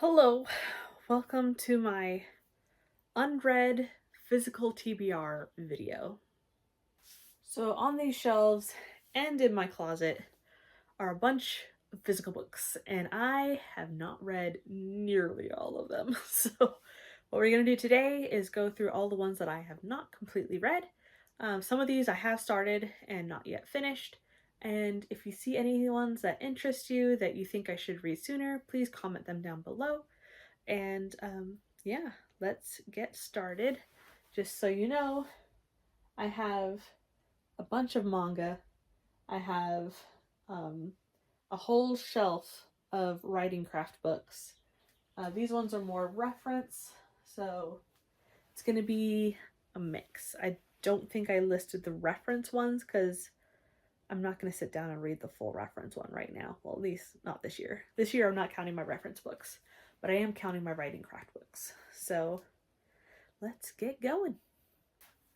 Hello, welcome to my Unread Physical TBR video. So on these shelves and in my closet are a bunch of physical books, and I have not read nearly all of them. So what we're going to do today is go through all the ones that I have not completely read. Some of these I have started and not yet finished, and if you see any ones that interest you that you think I should read sooner, please comment them down below. And yeah, let's get started. Just so you know, I have a bunch of manga. I have a whole shelf of writing craft books. These ones are more reference, so it's going to be a mix. I don't think I listed the reference ones because I'm not going to sit down and read the full reference one right now. Well, at least not this year. This year I'm not counting my reference books, but I am counting my writing craft books. So let's get going.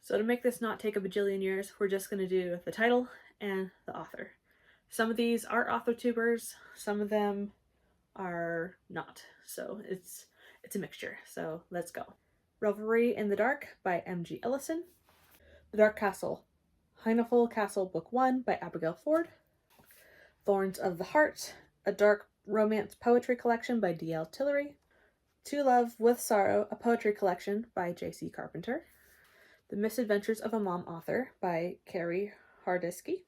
So to make this not take a bajillion years, we're just going to do the title and the author. Some of these are author tubers, some of them are not. So it's a mixture. So let's go. Revelry in the Dark by M.G. Ellison. The Dark Castle. Heineful Castle Book 1 by Abigail Ford. Thorns of the Heart, a dark romance poetry collection by D.L. Tillery. To Love with Sorrow, a poetry collection by J.C. Carpenter. The Misadventures of a Mom Author by Carrie Hardisky.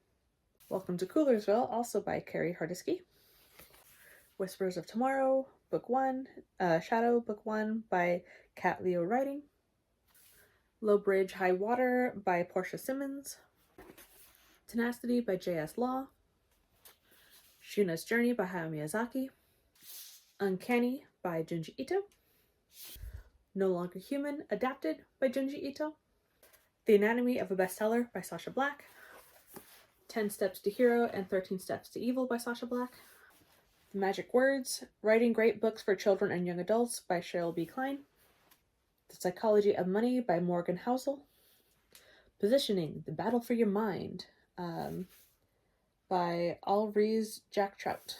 Welcome to Coolersville, also by Carrie Hardisky. Whispers of Tomorrow, Book 1, Shadow, Book 1 by Kat Leo Writing. Low Bridge, High Water by Portia Simmons. Tenacity by J.S. Law. Shuna's Journey by Hayao Miyazaki. Uncanny by Junji Ito. No Longer Human, adapted by Junji Ito. The Anatomy of a Bestseller by Sasha Black. 10 Steps to Hero and 13 Steps to Evil by Sasha Black. The Magic Words, Writing Great Books for Children and Young Adults by Cheryl B. Klein. The Psychology of Money by Morgan Housel. Positioning, The Battle for Your Mind by Alriz Jack Trout.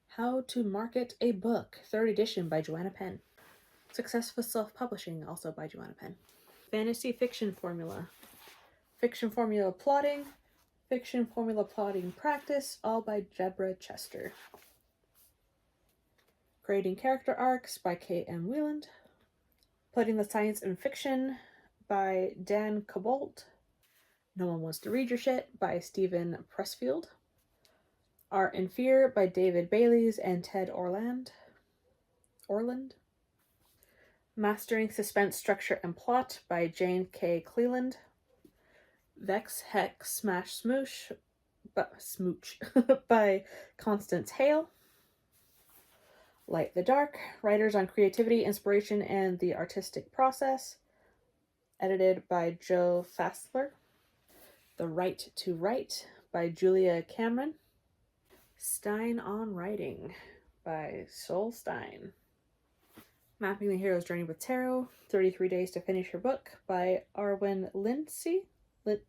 How to Market a Book, 3rd edition by Joanna Penn. Success with Self-Publishing, also by Joanna Penn. Fantasy Fiction Formula. Fiction Formula Plotting. Fiction Formula Plotting Practice, all by Deborah Chester. Creating Character Arcs by K.M. Wieland. Putting the Science in Fiction by Dan Cabolt. No One Wants to Read Your Shit by Stephen Pressfield. Art and Fear by David Bayliss and Ted Orland. Mastering Suspense, Structure, and Plot by Jane K. Cleland. Vex, Hex, Smash, Smooch by Constance Hale. Light the Dark, Writers on Creativity, Inspiration, and the Artistic Process, edited by Joe Fassler. The Right to Write by Julia Cameron. Stein on Writing by Sol Stein. Mapping the Hero's Journey with Tarot, 33 Days to Finish Your Book by Arwen Lindsay. The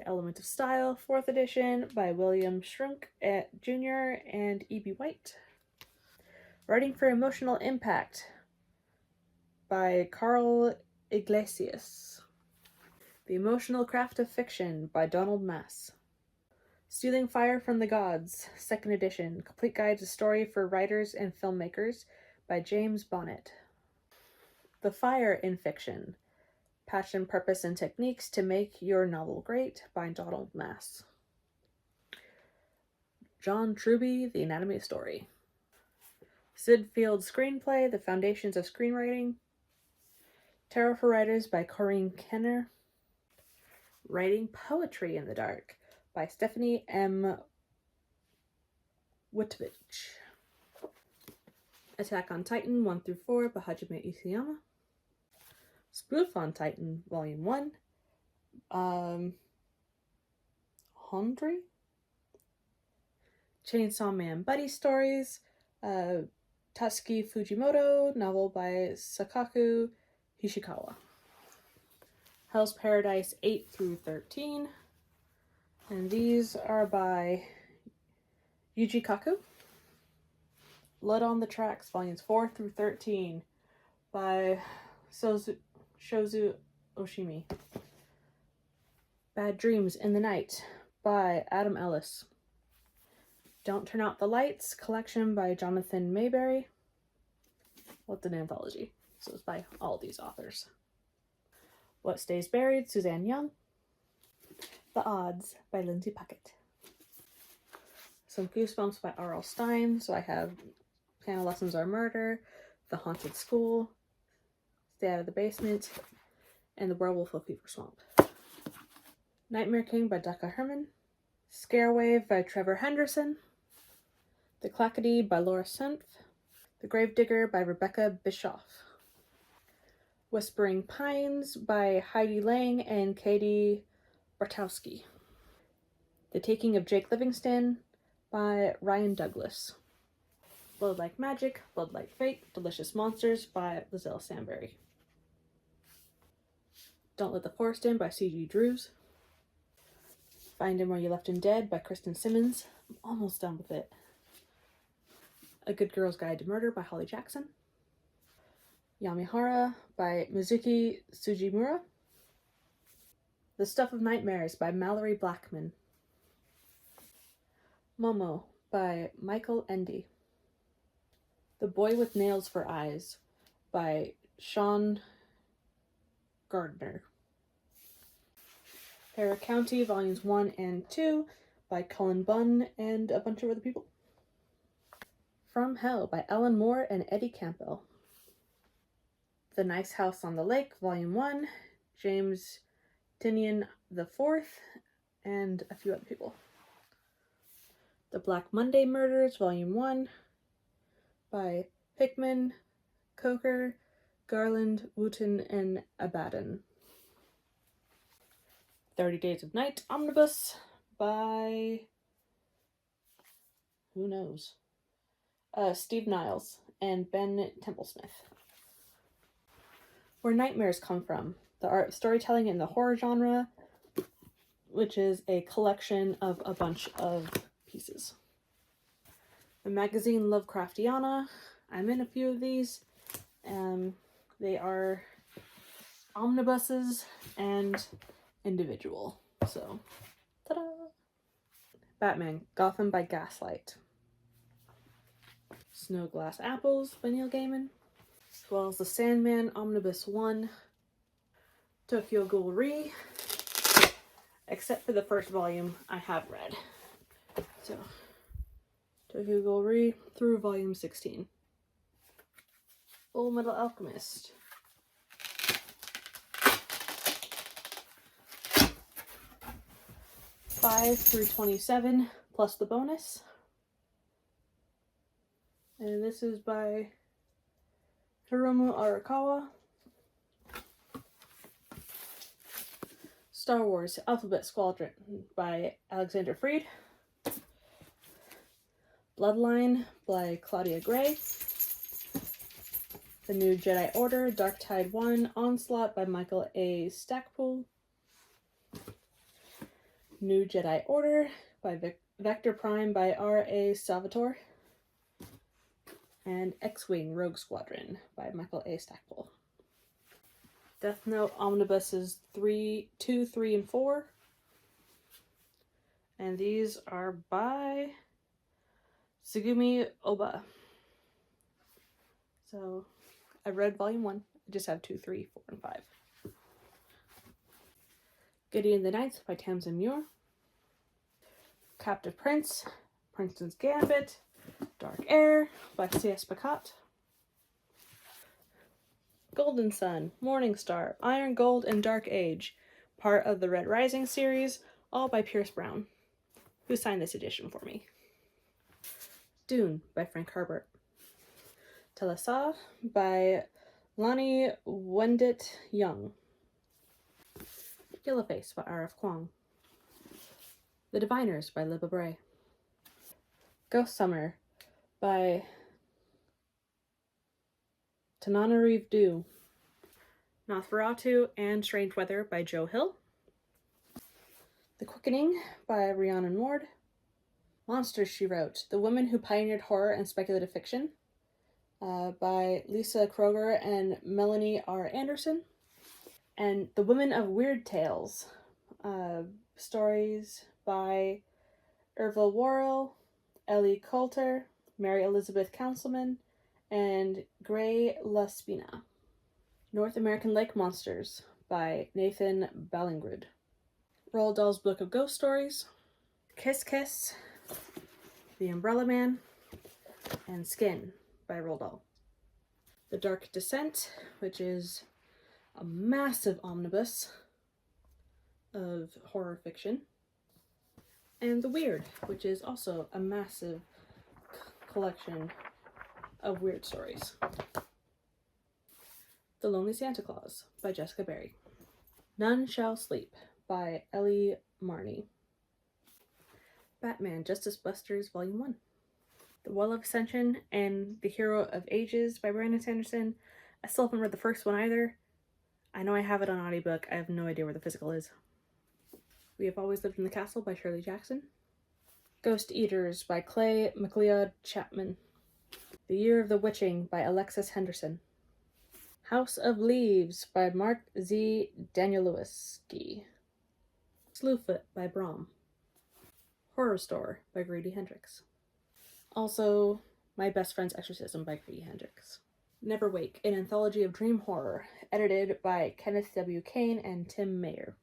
Element of Style, 4th edition by William Shrunk Jr. and E.B. White. Writing for Emotional Impact by Carl Iglesias. The Emotional Craft of Fiction by Donald Mass. Stealing Fire from the Gods, 2nd edition, Complete Guide to Story for Writers and Filmmakers by James Bonnet. The Fire in Fiction, Passion, Purpose, and Techniques to Make Your Novel Great by Donald Mass. John Truby, The Anatomy of Story. Sid Field's Screenplay, The Foundations of Screenwriting. Tarot for Writers by Corinne Kenner. Writing Poetry in the Dark by Stephanie M. Witovich. Attack on Titan 1-4 by Hajime Isayama. Spoof on Titan Volume 1. Hondry? Chainsaw Man Buddy Stories. Tatsuki Fujimoto, novel by Sakaku Hishikawa. Hell's Paradise 8-13. And these are by Yuji Kaku. Blood on the Tracks, volumes 4 through 13 by Shozu Oshimi. Bad Dreams in the Night by Adam Ellis. Don't Turn Out the Lights collection by Jonathan Mayberry. Well, it's an anthology, so it's by all these authors. What Stays Buried, Suzanne Young. The Odds by Lindsay Puckett. Some Goosebumps by R.L. Stine. So I have Piano Lessons Are Murder, The Haunted School, Stay Out of the Basement, and The Werewolf of Fever Swamp. Nightmare King by Decca Herman. Scarewave by Trevor Henderson. The Clackety by Laura Senf. The Gravedigger by Rebecca Bischoff. Whispering Pines by Heidi Lang and Katie Bartowski. The Taking of Jake Livingston by Ryan Douglas. Blood Like Magic, Blood Like Fate, Delicious Monsters by Lizelle Sambury. Don't Let the Forest In by C.G. Drews. Find Him Where You Left Him Dead by Kristen Simmons. I'm almost done with it. A Good Girl's Guide to Murder by Holly Jackson. Yamihara by Mizuki Tsujimura. The Stuff of Nightmares by Mallory Blackman. Momo by Michael Endy. The Boy with Nails for Eyes by Sean Gardner. Harris County, Volumes 1 and 2 by Cullen Bunn and a bunch of other people. From Hell by Ellen Moore and Eddie Campbell. The Nice House on the Lake, Volume 1, James Tinian IV, and a few other people. The Black Monday Murders, Volume 1 by Hickman, Coker, Garland, Wooten, and Abaddon. 30 Days of Night Omnibus by... who knows? Steve Niles and Ben Templesmith. Where Nightmares Come From, the art of storytelling in the horror genre, which is a collection of a bunch of pieces. The magazine Lovecraftiana, I'm in a few of these. They are omnibuses and individual. So, ta-da! Batman, Gotham by Gaslight. Snow Glass Apples by Neil Gaiman. As well as the Sandman Omnibus 1. Tokyo Ghoul Re. Except for the first volume I have read. So, Tokyo Ghoul Re through volume 16. Full Metal Alchemist. Five through 27 plus the bonus. And this is by Hiromu Arakawa. Star Wars Alphabet Squadron by Alexander Freed. Bloodline by Claudia Gray. The New Jedi Order Dark Tide 1 Onslaught by Michael A. Stackpole. New Jedi Order by Vector Prime by R.A. Salvatore. And X-Wing Rogue Squadron by Michael A. Stackpole. Death Note Omnibuses 2, 3, and 4. And these are by Tsugumi Oba. So, I read volume 1. I just have 2, 3, 4, and 5. Gideon the Ninth by Tamsin Muir. Captive Prince, Princeton's Gambit, Dark Air by C.S. Pacat. Golden Sun, Morning Star, Iron Gold, and Dark Age, part of the Red Rising series, all by Pierce Brown, who signed this edition for me. Dune by Frank Herbert. Telesa by Lonnie Wendet Young. Yellowface by R.F. Kuang. The Diviners by Libba Bray. Ghost Summer by Tananarive Due. Nosferatu and Strange Weather by Joe Hill. The Quickening by Rhiannon Ward. Monsters, She Wrote, The Women Who Pioneered Horror and Speculative Fiction, by Lisa Kroger and Melanie R. Anderson. And The Women of Weird Tales, stories by Irva Worrell, Ellie Coulter, Mary Elizabeth Councilman, and Gray La Spina. North American Lake Monsters by Nathan Ballingrud. Roald Dahl's Book of Ghost Stories, Kiss Kiss, The Umbrella Man, and Skin by Roald Dahl. The Dark Descent, which is a massive omnibus of horror fiction. And The Weird, which is also a massive collection of weird stories. The Lonely Santa Claus by Jessica Barry. None Shall Sleep by Ellie Marney. Batman Justice Busters Volume 1. The Well of Ascension and The Hero of Ages by Brandon Sanderson. I still haven't read the first one either. I know I have it on audiobook. I have no idea where the physical is. We Have Always Lived in the Castle by Shirley Jackson. Ghost Eaters by Clay McLeod Chapman. The Year of the Witching by Alexis Henderson. House of Leaves by Mark Z. Danielewski. Slewfoot by Brom. Horror Store by Grady Hendrix. Also, My Best Friend's Exorcism by Grady Hendrix. Never Wake, an anthology of dream horror, edited by Kenneth W. Kane and Tim Mayer.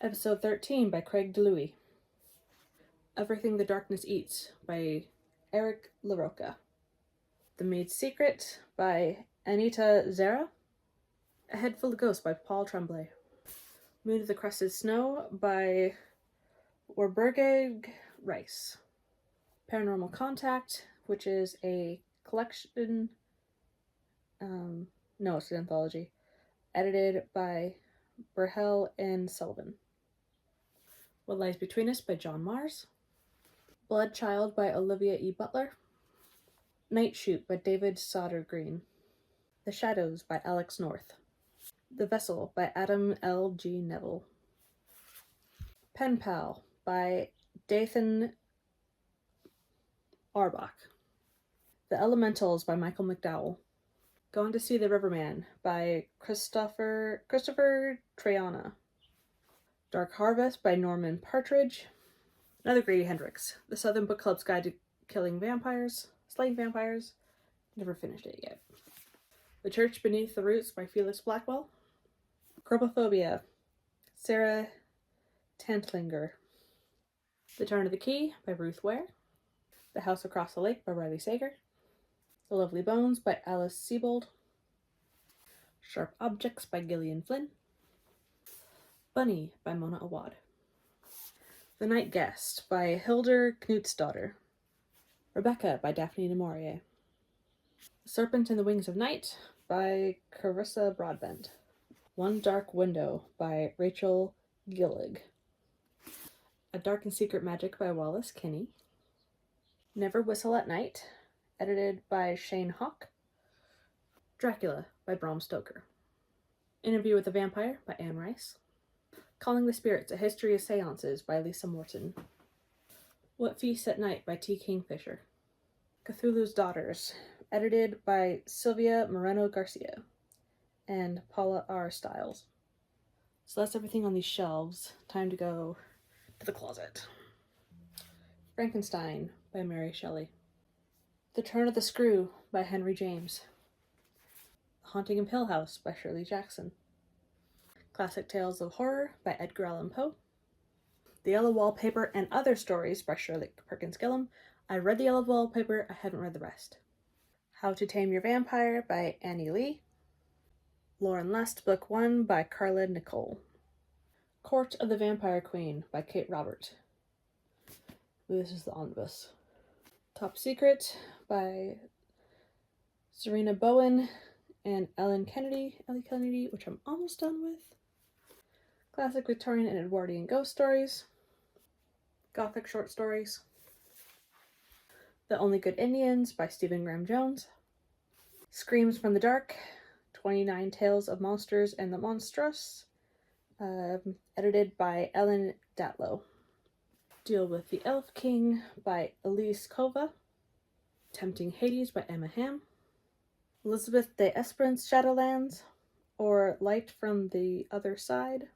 Episode 13 by Craig DeLuey. Everything the Darkness Eats by Eric LaRocca. The Maid's Secret by Anita Zara. A Head Full of Ghosts by Paul Tremblay. Moon of the Crusted Snow by Warburg Rice. Paranormal Contact, which is a collection, it's an anthology, edited by Burhell and Sullivan. What Lies Between Us by John Mars. Blood Child by Olivia E. Butler. Night Shoot by David Sauter Green. The Shadows by Alex North. The Vessel by Adam L. G. Neville. Pen Pal by Dathan Arbach. The Elementals by Michael McDowell. Going to See the Riverman by Christopher Traiana. Dark Harvest by Norman Partridge. Another Grady Hendrix. The Southern Book Club's Guide to Slaying Vampires. Never finished it yet. The Church Beneath the Roots by Felix Blackwell. Chromophobia, Sarah Tantlinger. The Turn of the Key by Ruth Ware. The House Across the Lake by Riley Sager. The Lovely Bones by Alice Sebold. Sharp Objects by Gillian Flynn. Bunny by Mona Awad. The Night Guest by Hildur Knutsdottir. Rebecca by Daphne du Maurier. The Serpent in the Wings of Night by Carissa Broadbent. One Dark Window by Rachel Gillig. A Dark and Secret Magic by Wallace Kinney. Never Whistle at Night, edited by Shane Hawk. Dracula by Bram Stoker. Interview with the Vampire by Anne Rice. Calling the Spirits, A History of Seances by Lisa Morton. What Feasts at Night by T. Kingfisher. Cthulhu's Daughters, edited by Sylvia Moreno Garcia and Paula R. Stiles. So that's everything on these shelves. Time to go to the closet. Frankenstein by Mary Shelley. The Turn of the Screw by Henry James. The Haunting in Hill House by Shirley Jackson. Classic Tales of Horror by Edgar Allan Poe. The Yellow Wallpaper and Other Stories by Shirley Perkins Gillum. I read The Yellow Wallpaper, I haven't read the rest. How to Tame Your Vampire by Annie Lee. Lauren Lust, Book 1 by Carla Nicole. Court of the Vampire Queen by Kate Robert. This is the omnibus. Top Secret by Serena Bowen and Ellie Kennedy, which I'm almost done with. Classic Victorian and Edwardian Ghost Stories. Gothic Short Stories. The Only Good Indians by Stephen Graham Jones. Screams from the Dark, 29 Tales of Monsters and the Monstrous, edited by Ellen Datlow. Deal with the Elf King by Elise Kova, Tempting Hades by Emma Hamm, Elizabeth de Esperance Shadowlands, or Light from the Other Side,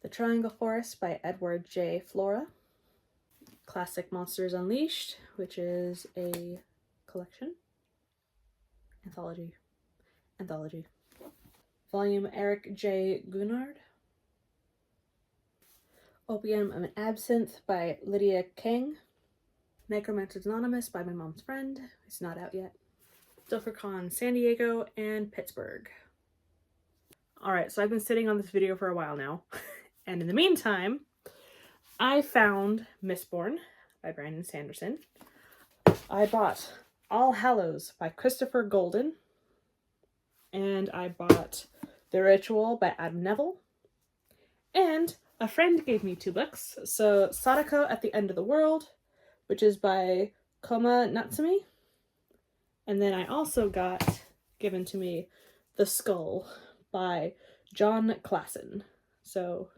The Triangle Forest by Edward J. Flora, Classic Monsters Unleashed, which is a collection, anthology, volume Eric J. Gunnard, Opium and Absinthe by Lydia King, Necromancer's Anonymous by my mom's friend, it's not out yet, DuffCon San Diego and Pittsburgh. Alright, so I've been sitting on this video for a while now, and in the meantime, I found Mistborn by Brandon Sanderson. I bought All Hallows by Christopher Golden, and I bought The Ritual by Adam Neville, and a friend gave me 2 books. So Sadako at the End of the World, which is by Koma Natsumi, and then I also got given to me The Skull by John Klassen. So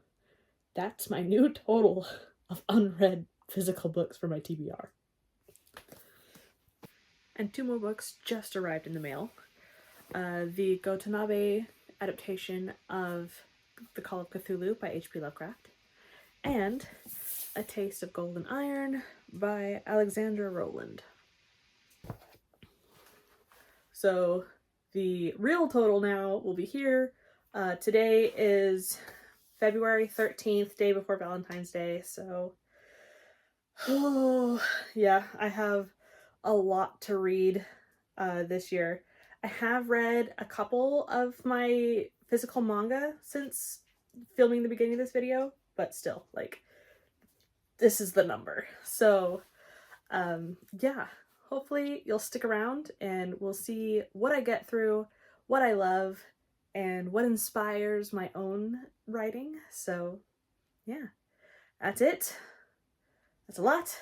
that's my new total of unread physical books for my TBR. And 2 more books just arrived in the mail. The Gotanabe adaptation of The Call of Cthulhu by H.P. Lovecraft, and A Taste of Golden Iron by Alexandra Rowland. So the real total now will be here. Today is February 13th, day before Valentine's Day, so yeah, I have a lot to read this year. I have read a couple of my physical manga since filming the beginning of this video, but still, like, this is the number. So yeah, hopefully you'll stick around and we'll see what I get through, what I love, and what inspires my own writing. So yeah, that's it. That's a lot.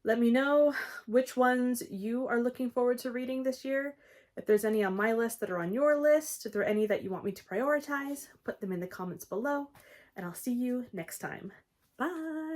Let me know which ones you are looking forward to reading this year. If there's any on my list that are on your list, if there are any that you want me to prioritize, put them in the comments below, and I'll see you next time. Bye!